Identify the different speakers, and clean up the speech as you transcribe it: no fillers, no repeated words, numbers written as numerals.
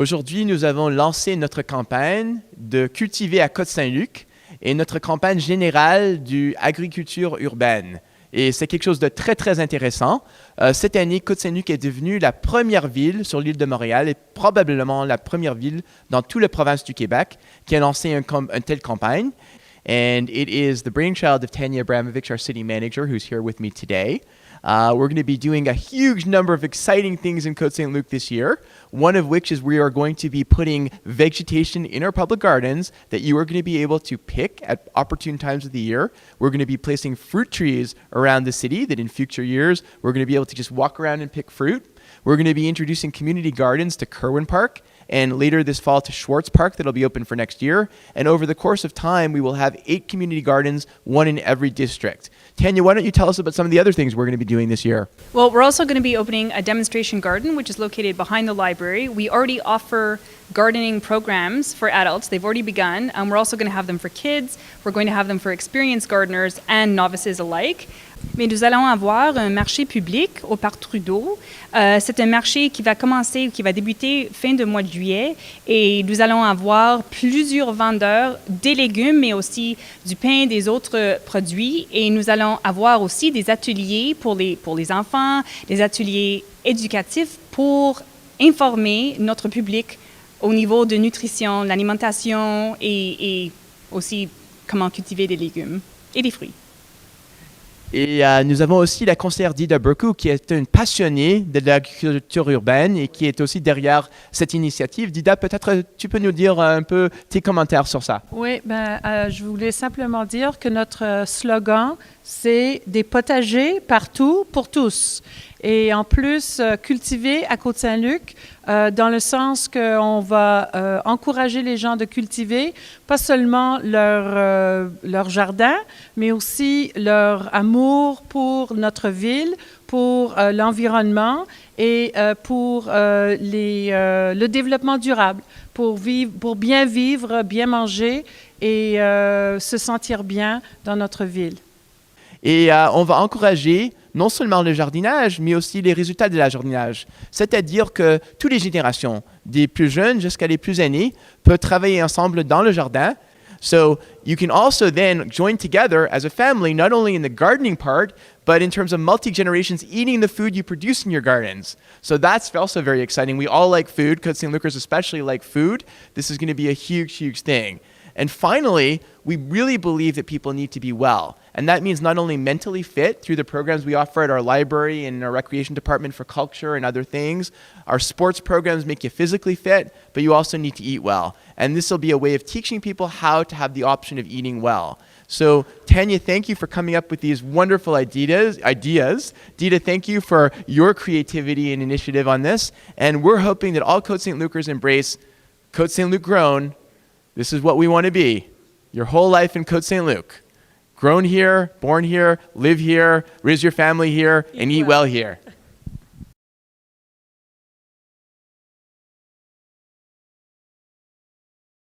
Speaker 1: Aujourd'hui, nous avons lancé notre campagne de cultiver à Côte-Saint-Luc et notre campagne générale d'agriculture urbaine. Et c'est quelque chose de très, très intéressant. Cette année, Côte-Saint-Luc est devenue la première ville sur l'île de Montréal et probablement la première ville dans toute la province du Québec qui a lancé une telle campagne. And it is the brainchild of Tanya Abramovich, our city manager, who's here with me today. We're going to be doing a huge number of exciting things in Côte-Saint-Luc this year, one of which is we are going to be putting vegetation in our public gardens that you are going to be able to pick at opportune times of the year. We're going to be placing fruit trees around the city that in future years, we're going to be able to just walk around and pick fruit. We're going to be introducing community gardens to Kerwin Park, and later this fall to Schwartz Park that'll be open for next year. And over the course of time, we will have 8 community gardens, one in every district. Tanya, why don't you tell us about some of the other things we're going to be doing this year?
Speaker 2: Well, we're also going to be opening a demonstration garden, which is located behind the library. We already offer gardening programs for adults. They've already begun. We're also going to have them for kids. We're going to have them for experienced gardeners and novices alike. Mais nous allons avoir un marché public au Parc Trudeau. C'est un marché qui va débuter fin de mois de juillet et nous allons avoir plusieurs vendeurs des légumes, mais aussi du pain et des autres produits. Et nous allons avoir aussi des ateliers pour les enfants, des ateliers éducatifs pour informer notre public au niveau de nutrition, l'alimentation et aussi comment cultiver des légumes et des fruits.
Speaker 1: Et nous avons aussi la conseillère Dida Burku, qui est une passionnée de l'agriculture urbaine et qui est aussi derrière cette initiative. Dida, peut-être tu peux nous dire un peu tes commentaires sur ça.
Speaker 3: Oui, je voulais simplement dire que notre slogan, c'est des potagers partout pour tous. Et en plus, cultiver à Côte-Saint-Luc, dans le sens qu'on va encourager les gens de cultiver, pas seulement leur jardin, mais aussi leur amour pour notre ville, pour l'environnement et pour le développement durable, pour bien vivre, bien manger et se sentir bien dans notre ville.
Speaker 1: Et on va encourager non seulement le jardinage, mais aussi les résultats de la jardinage. C'est-à-dire que toutes les générations, des plus jeunes jusqu'à les plus aînés, peuvent travailler ensemble dans le jardin. So you can also then join together as a family, not only in the gardening part, but in terms of multi-generations eating the food you produce in your gardens. So that's also very exciting. We all like food. Côte-Saint-Lucers especially like food. This is going to be a huge, huge thing. And finally, we really believe that people need to be well. And that means not only mentally fit through the programs we offer at our library and our recreation department for culture and other things. Our sports programs make you physically fit, but you also need to eat well. And this will be a way of teaching people how to have the option of eating well. So Tanya, thank you for coming up with these wonderful ideas. Dita, thank you for your creativity and initiative on this. And we're hoping that all Côte-Saint-Lucers embrace Côte-Saint-Luc grown. This is what we want to be. Your whole life in Côte-Saint-Luc. Grown here, born here, live here, raise your family here, and eat well here.